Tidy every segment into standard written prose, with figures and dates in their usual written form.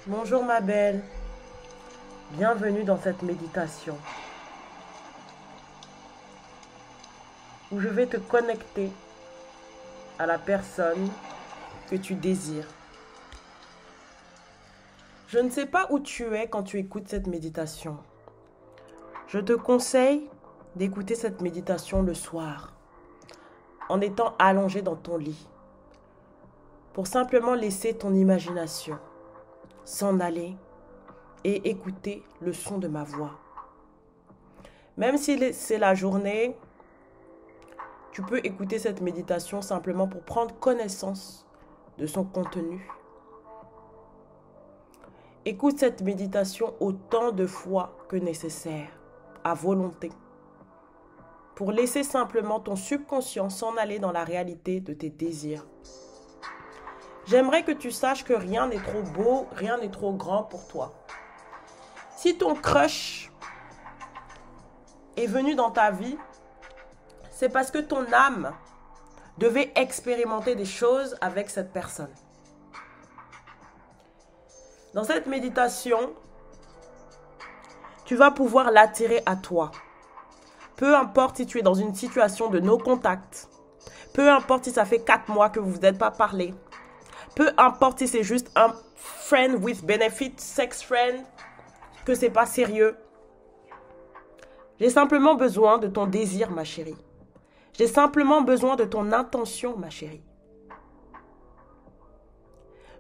Bonjour ma belle, bienvenue dans cette méditation où je vais te connecter à la personne que tu désires. Je ne sais pas où tu es quand tu écoutes cette méditation. Je te conseille d'écouter cette méditation le soir, en étant allongé dans ton lit, pour simplement laisser ton imagination s'en aller et écouter le son de ma voix. Même si c'est la journée, tu peux écouter cette méditation simplement pour prendre connaissance de son contenu. Écoute cette méditation autant de fois que nécessaire, à volonté, pour laisser simplement ton subconscient s'en aller dans la réalité de tes désirs. J'aimerais que tu saches que rien n'est trop beau, rien n'est trop grand pour toi. Si ton crush est venu dans ta vie, c'est parce que ton âme devait expérimenter des choses avec cette personne. Dans cette méditation, tu vas pouvoir l'attirer à toi. Peu importe si tu es dans une situation de no contact, peu importe si ça fait 4 mois que vous ne vous êtes pas parlé, peu importe si c'est juste un friend with benefit, sex friend, que c'est pas sérieux. J'ai simplement besoin de ton désir, ma chérie. J'ai simplement besoin de ton intention, ma chérie.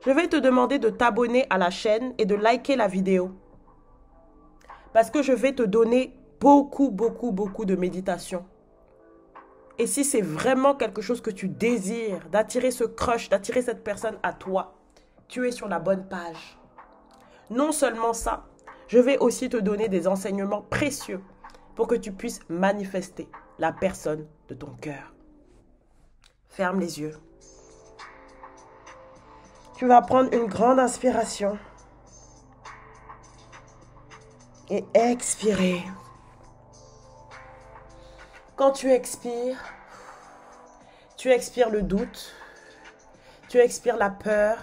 Je vais te demander de t'abonner à la chaîne et de liker la vidéo. Parce que je vais te donner beaucoup de méditation. Et si c'est vraiment quelque chose que tu désires, d'attirer ce crush, d'attirer cette personne à toi, tu es sur la bonne page. Non seulement ça, je vais aussi te donner des enseignements précieux pour que tu puisses manifester la personne de ton cœur. Ferme les yeux. Tu vas prendre une grande inspiration et expirer. Quand tu expires le doute, tu expires la peur,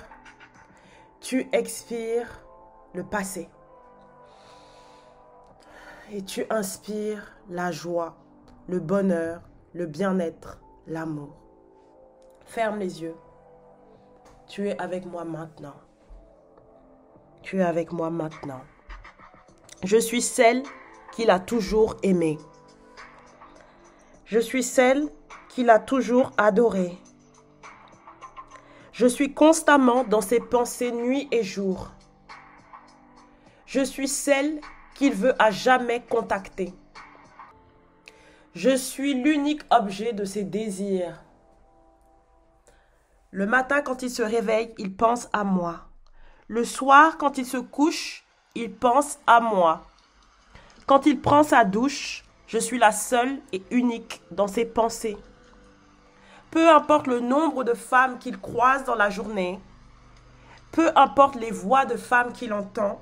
tu expires le passé. Et tu inspires la joie, le bonheur, le bien-être, l'amour. Ferme les yeux. Tu es avec moi maintenant. Tu es avec moi maintenant. Je suis celle qu'il a toujours aimée. Je suis celle qu'il a toujours adorée. Je suis constamment dans ses pensées nuit et jour. Je suis celle qu'il veut à jamais contacter. Je suis l'unique objet de ses désirs. Le matin, quand il se réveille, il pense à moi. Le soir, quand il se couche, il pense à moi. Quand il prend sa douche, je suis la seule et unique dans ses pensées. Peu importe le nombre de femmes qu'il croise dans la journée, peu importe les voix de femmes qu'il entend,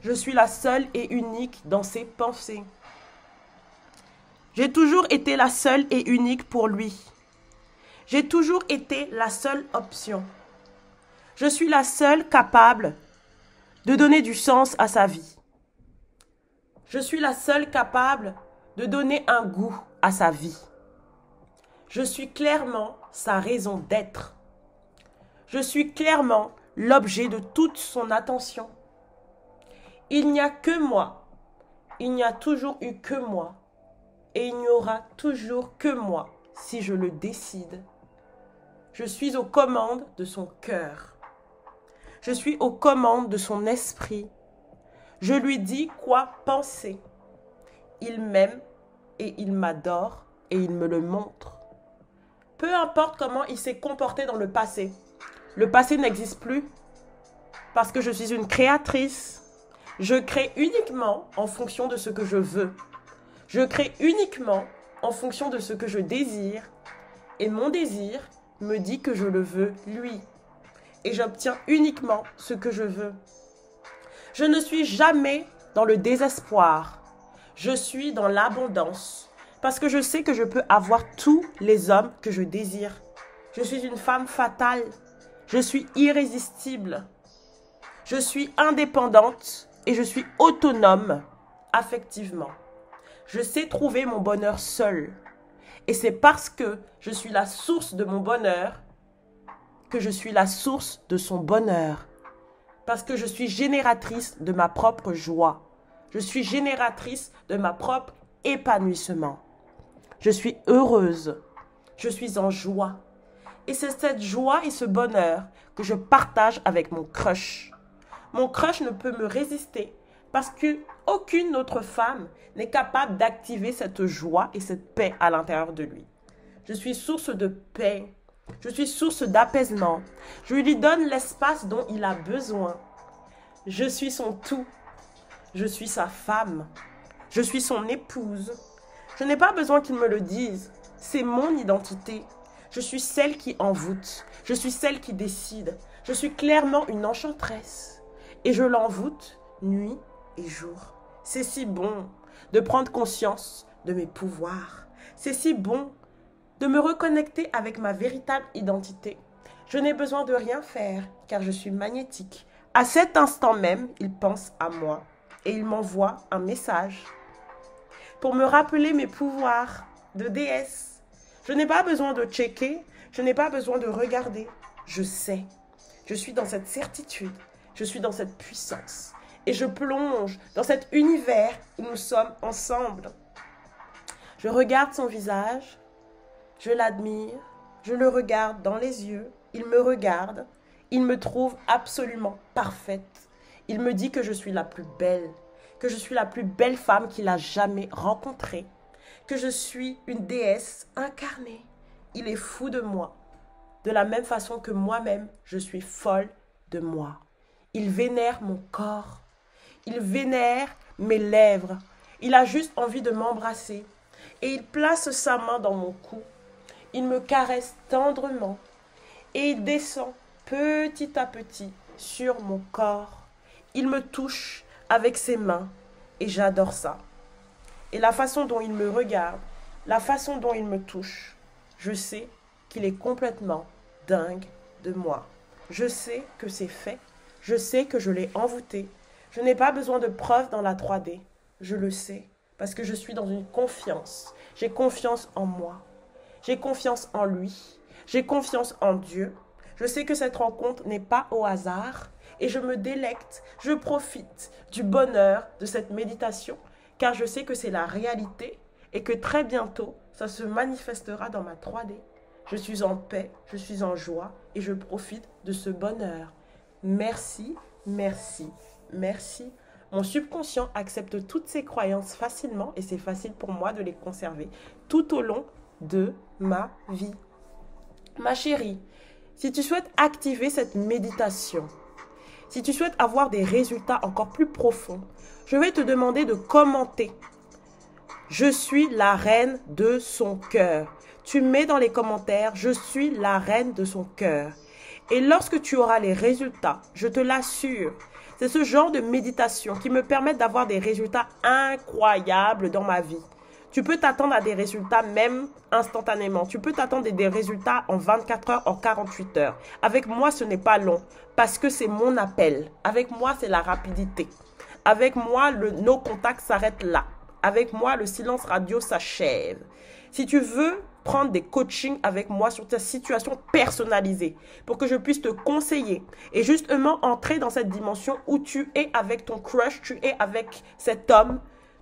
je suis la seule et unique dans ses pensées. J'ai toujours été la seule et unique pour lui. J'ai toujours été la seule option. Je suis la seule capable de donner du sens à sa vie. Je suis la seule capable de donner un goût à sa vie. Je suis clairement sa raison d'être. Je suis clairement l'objet de toute son attention. Il n'y a que moi. Il n'y a toujours eu que moi. Et il n'y aura toujours que moi si je le décide. Je suis aux commandes de son cœur. Je suis aux commandes de son esprit. Je lui dis quoi penser. Il m'aime et il m'adore et il me le montre. Peu importe comment il s'est comporté dans le passé. Le passé n'existe plus parce que je suis une créatrice. Je crée uniquement en fonction de ce que je veux. Je crée uniquement en fonction de ce que je désire. Et mon désir me dit que je le veux lui. Et j'obtiens uniquement ce que je veux. Je ne suis jamais dans le désespoir. Je suis dans l'abondance. Parce que je sais que je peux avoir tous les hommes que je désire. Je suis une femme fatale. Je suis irrésistible. Je suis indépendante et je suis autonome affectivement. Je sais trouver mon bonheur seule. Et c'est parce que je suis la source de mon bonheur que je suis la source de son bonheur. Parce que je suis génératrice de ma propre joie. Je suis génératrice de ma propre épanouissement. Je suis heureuse. Je suis en joie. Et c'est cette joie et ce bonheur que je partage avec mon crush. Mon crush ne peut me résister parce qu'aucune autre femme n'est capable d'activer cette joie et cette paix à l'intérieur de lui. Je suis source de paix. Je suis source d'apaisement. Je lui donne l'espace dont il a besoin. Je suis son tout. Je suis sa femme. Je suis son épouse. Je n'ai pas besoin qu'il me le dise. C'est mon identité. Je suis celle qui envoûte. Je suis celle qui décide. Je suis clairement une enchanteresse. Et je l'envoûte nuit et jour. C'est si bon de prendre conscience de mes pouvoirs. C'est si bon de me reconnecter avec ma véritable identité. Je n'ai besoin de rien faire car je suis magnétique. À cet instant même, il pense à moi et il m'envoie un message pour me rappeler mes pouvoirs de déesse. Je n'ai pas besoin de checker, je n'ai pas besoin de regarder. Je sais, je suis dans cette certitude, je suis dans cette puissance et je plonge dans cet univers où nous sommes ensemble. Je regarde son visage, je l'admire, je le regarde dans les yeux, il me regarde, il me trouve absolument parfaite. Il me dit que je suis la plus belle, que je suis la plus belle femme qu'il a jamais rencontrée, que je suis une déesse incarnée. Il est fou de moi, de la même façon que moi-même, je suis folle de moi. Il vénère mon corps, il vénère mes lèvres, il a juste envie de m'embrasser et il place sa main dans mon cou. Il me caresse tendrement et il descend petit à petit sur mon corps. Il me touche avec ses mains et j'adore ça. Et la façon dont il me regarde, la façon dont il me touche, je sais qu'il est complètement dingue de moi. Je sais que c'est fait, je sais que je l'ai envoûté. Je n'ai pas besoin de preuves dans la 3D, je le sais parce que je suis dans une confiance. J'ai confiance en moi. J'ai confiance en lui. J'ai confiance en Dieu. Je sais que cette rencontre n'est pas au hasard et je me délecte, je profite du bonheur de cette méditation car je sais que c'est la réalité et que très bientôt, ça se manifestera dans ma 3D. Je suis en paix, je suis en joie et je profite de ce bonheur. Merci, merci, merci. Mon subconscient accepte toutes ces croyances facilement et c'est facile pour moi de les conserver tout au long de ma vie. Ma chérie, si tu souhaites activer cette méditation, si tu souhaites avoir des résultats encore plus profonds, je vais te demander de commenter. Je suis la reine de son cœur. Tu mets dans les commentaires, je suis la reine de son cœur. Et lorsque tu auras les résultats, je te l'assure, c'est ce genre de méditation qui me permet d'avoir des résultats incroyables dans ma vie. Tu peux t'attendre à des résultats même instantanément. Tu peux t'attendre à des résultats en 24 heures, en 48 heures. Avec moi, ce n'est pas long parce que c'est mon appel. Avec moi, c'est la rapidité. Avec moi, nos contacts s'arrêtent là. Avec moi, le silence radio s'achève. Si tu veux prendre des coachings avec moi sur ta situation personnalisée pour que je puisse te conseiller et justement entrer dans cette dimension où tu es avec ton crush, tu es avec cet homme,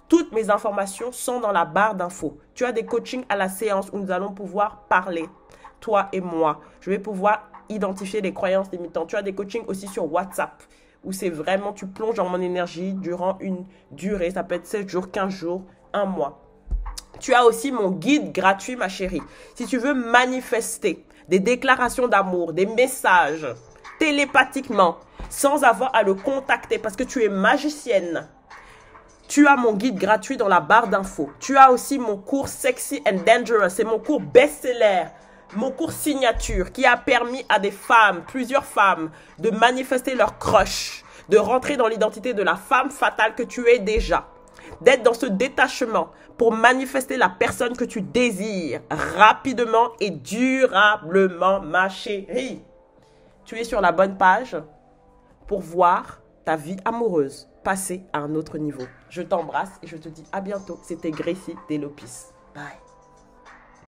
toutes mes informations sont dans la barre d'infos. Tu as des coachings à la séance où nous allons pouvoir parler, toi et moi. Je vais pouvoir identifier les croyances limitantes. Tu as des coachings aussi sur WhatsApp où c'est vraiment, tu plonges dans mon énergie durant une durée. Ça peut être 7 jours, 15 jours, 1 mois. Tu as aussi mon guide gratuit, ma chérie. Si tu veux manifester des déclarations d'amour, des messages télépathiquement, sans avoir à le contacter parce que tu es magicienne, tu as mon guide gratuit dans la barre d'infos. Tu as aussi mon cours Sexy and Dangerous. C'est mon cours best-seller, mon cours signature qui a permis à des femmes, plusieurs femmes, de manifester leur crush, de rentrer dans l'identité de la femme fatale que tu es déjà, d'être dans ce détachement pour manifester la personne que tu désires rapidement et durablement, ma chérie. Tu es sur la bonne page pour voir ta vie amoureuse passer à un autre niveau. Je t'embrasse et je te dis à bientôt. C'était Gracie Delopis. Bye.